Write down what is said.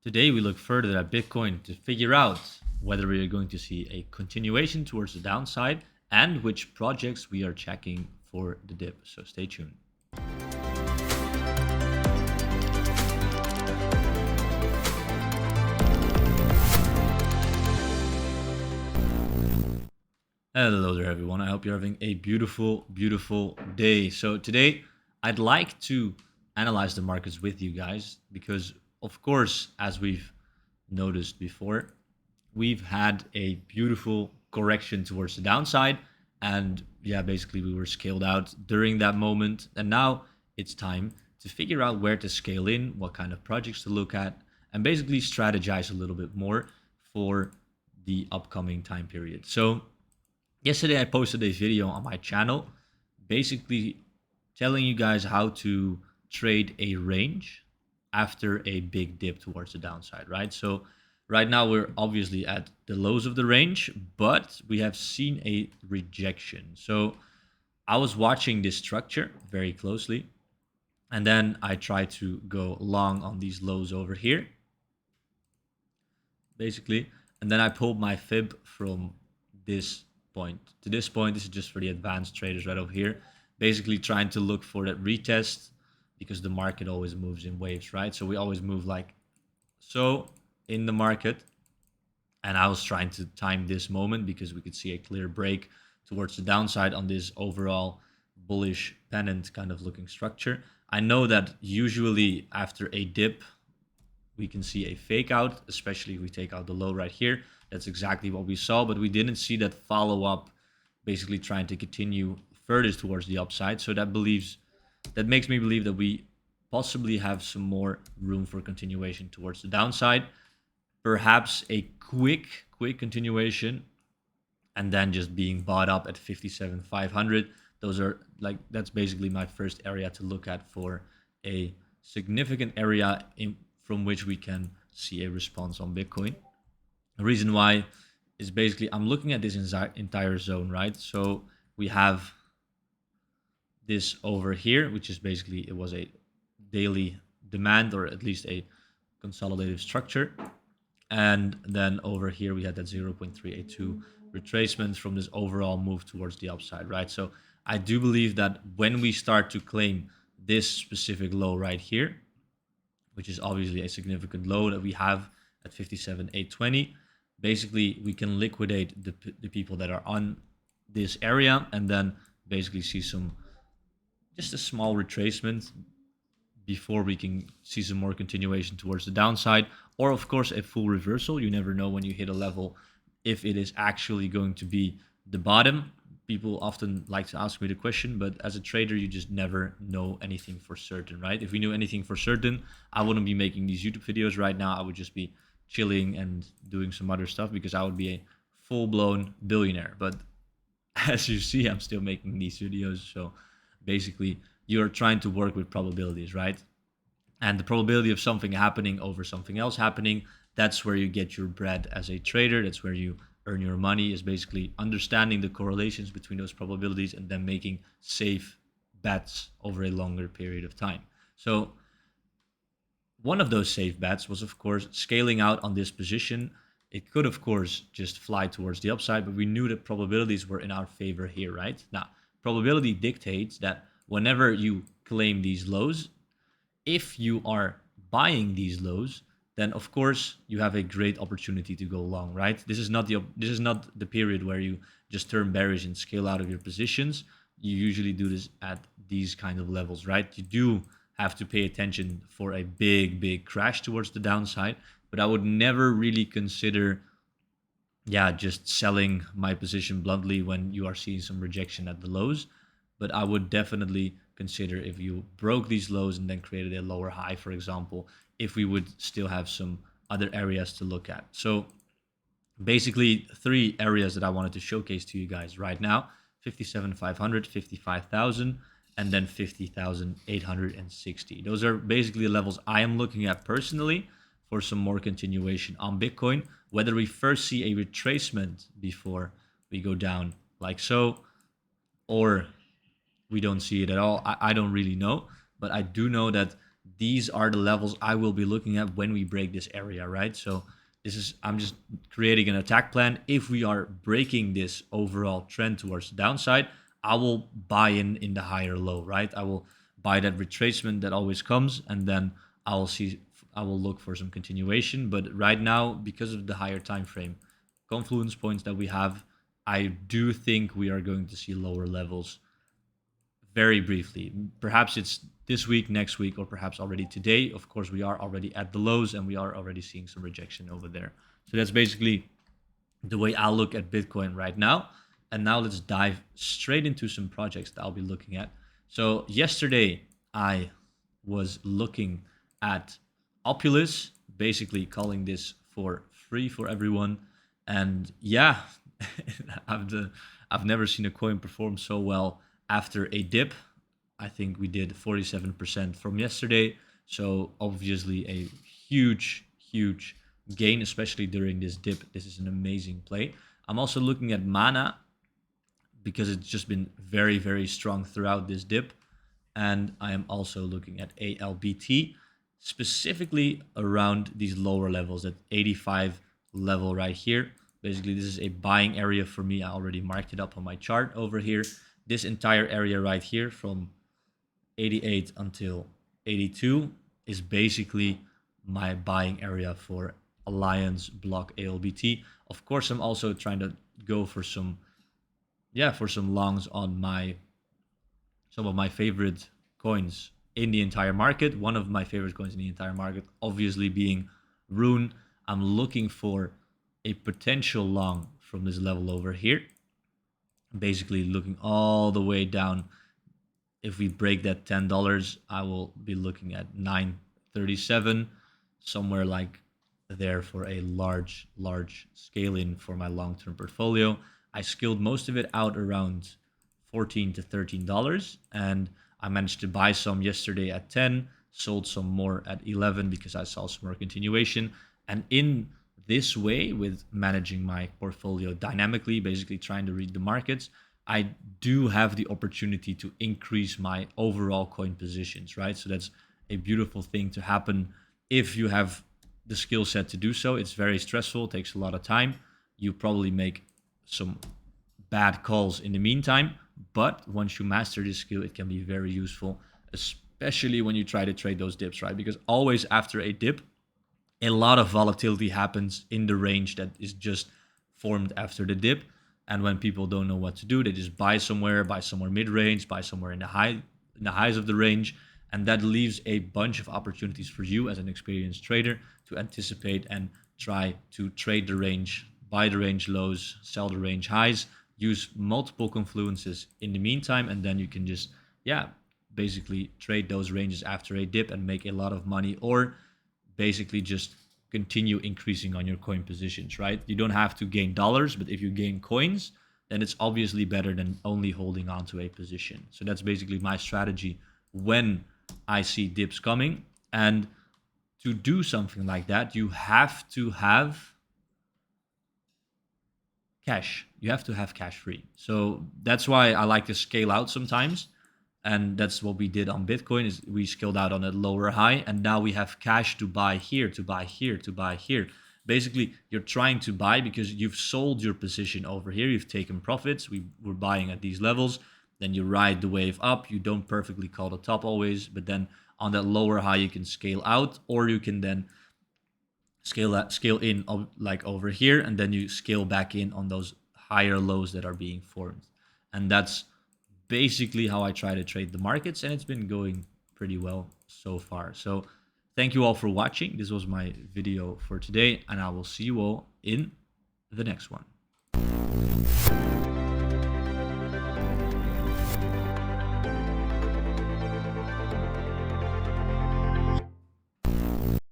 Today, we look further at Bitcoin to figure out whether we are going to see a continuation towards the downside and which projects we are checking for the dip. So stay tuned. Hello there, everyone. I hope you're having a beautiful, beautiful day. So today, I'd like to analyze the markets with you guys because, of course, as we've noticed before, we've had a beautiful correction towards the downside. And yeah, basically, we were scaled out during that moment. And now it's time to figure out where to scale in, what kind of projects to look at, and basically strategize a little bit more for the upcoming time period. So, yesterday I posted a video on my channel basically telling you guys how to trade a range after a big dip towards the downside, right? So right now we're obviously at the lows of the range, but we have seen a rejection. So I was watching this structure very closely, and then I tried to go long on these lows over here, basically, and then I pulled my fib from this point to this point. This is just for the advanced traders right over here, basically trying to look for that retest because the market always moves in waves, right? So we always move like so in the market, and I was trying to time this moment because we could see a clear break towards the downside on this overall bullish pennant kind of looking structure. I know that usually after a dip we can see a fake out, especially if we take out the low right here. That's exactly what we saw, but we didn't see that follow up, basically trying to continue further towards the upside. So that makes me believe that we possibly have some more room for continuation towards the downside. Perhaps a quick continuation, and then just being bought up at 57,500. Those are that's basically my first area to look at for a significant area from which we can see a response on Bitcoin. The reason why is basically I'm looking at this entire zone, right? So we have this over here, which is basically, it was a daily demand, or at least a consolidative structure. And then over here, we had that 0.382 retracement from this overall move towards the upside, right? So I do believe that when we start to claim this specific low right here, which is obviously a significant low that we have at 57,820, basically we can liquidate the people that are on this area, and then basically see just a small retracement before we can see some more continuation towards the downside, or of course a full reversal. You never know when you hit a level if it is actually going to be the bottom. People often like to ask me the question, but as a trader, you just never know anything for certain, right? If we knew anything for certain, I wouldn't be making these YouTube videos right now. I would just be chilling and doing some other stuff because I would be a full-blown billionaire. But as you see, I'm still making these videos. So basically, you're trying to work with probabilities, right? And the probability of something happening over something else happening, that's where you get your bread as a trader. That's where you earn your money, is basically understanding the correlations between those probabilities and then making safe bets over a longer period of time. So one of those safe bets was, of course, scaling out on this position. It could, of course, just fly towards the upside, but we knew that probabilities were in our favor here, right? Now, probability dictates that whenever you claim these lows, if you are buying these lows, then of course you have a great opportunity to go long, right? This is not the period where you just turn bearish and scale out of your positions. You usually do this at these kind of levels, right? You do have to pay attention for a big crash towards the downside, but I would never really consider just selling my position bluntly when you are seeing some rejection at the lows. But I would definitely consider, if you broke these lows and then created a lower high, for example, if we would still have some other areas to look at. So basically 3 areas that I wanted to showcase to you guys right now: 57,500, 55,000, and then 50,860. Those are basically the levels I am looking at personally for some more continuation on Bitcoin. Whether we first see a retracement before we go down like so, or we don't see it at all, I don't really know. But I do know that these are the levels I will be looking at when we break this area, right? So this is, I'm just creating an attack plan. If we are breaking this overall trend towards the downside, I will buy in the higher low, right? I will buy that retracement that always comes, and then I will look for some continuation. But right now, because of the higher time frame confluence points that we have, I do think we are going to see lower levels very briefly. Perhaps it's this week, next week, or perhaps already today. Of course, we are already at the lows and we are already seeing some rejection over there. So that's basically the way I look at Bitcoin right now. And now let's dive straight into some projects that I'll be looking at. So yesterday I was looking at Opulus, basically calling this for free for everyone. And yeah, I've never seen a coin perform so well after a dip. I think we did 47% from yesterday. So obviously a huge gain, especially during this dip. This is an amazing play. I'm also looking at Mana because it's just been very strong throughout this dip. And I am also looking at ALBT, specifically around these lower levels, at 85 level right here. Basically, this is a buying area for me. I already marked it up on my chart over here. This entire area right here from 88 until 82 is basically my buying area for Alliance block ALBT. Of course, I'm also trying to go for some longs on some of my favorite coins in the entire market. One of my favorite coins in the entire market, obviously being RUNE. I'm looking for a potential long from this level over here. Basically looking all the way down. If we break that $10, I will be looking at 937, somewhere like there for a large scale in for my long-term portfolio. I scaled most of it out around $14 to $13, and I managed to buy some yesterday at 10, sold some more at 11 because I saw some more continuation. And in this way, with managing my portfolio dynamically, basically trying to read the markets, I do have the opportunity to increase my overall coin positions, right? So that's a beautiful thing to happen if you have the skill set to do so. It's very stressful, takes a lot of time. You probably make some bad calls in the meantime, but once you master this skill, it can be very useful, especially when you try to trade those dips, right? Because always after a dip, a lot of volatility happens in the range that is just formed after the dip. And when people don't know what to do, they just buy somewhere mid-range, buy somewhere in the highs of the range. And that leaves a bunch of opportunities for you as an experienced trader to anticipate and try to trade the range, buy the range lows, sell the range highs, use multiple confluences in the meantime, and then you can just, basically trade those ranges after a dip and make a lot of money, or basically just continue increasing on your coin positions, right? You don't have to gain dollars, but if you gain coins, then it's obviously better than only holding on to a position. So that's basically my strategy when I see dips coming. And to do something like that, you have to have cash. You have to have cash free. So that's why I like to scale out sometimes. And that's what we did on Bitcoin, is we scaled out on a lower high, and now we have cash to buy here, to buy here, to buy here. Basically, you're trying to buy because you've sold your position over here. You've taken profits. We were buying at these levels. Then you ride the wave up. You don't perfectly call the top always, but then on that lower high, you can scale out, or you can then scale in like over here, and then you scale back in on those higher lows that are being formed. And that's basically how I try to trade the markets, and it's been going pretty well so far. So thank you all for watching. This was my video for today, and I will see you all in the next one.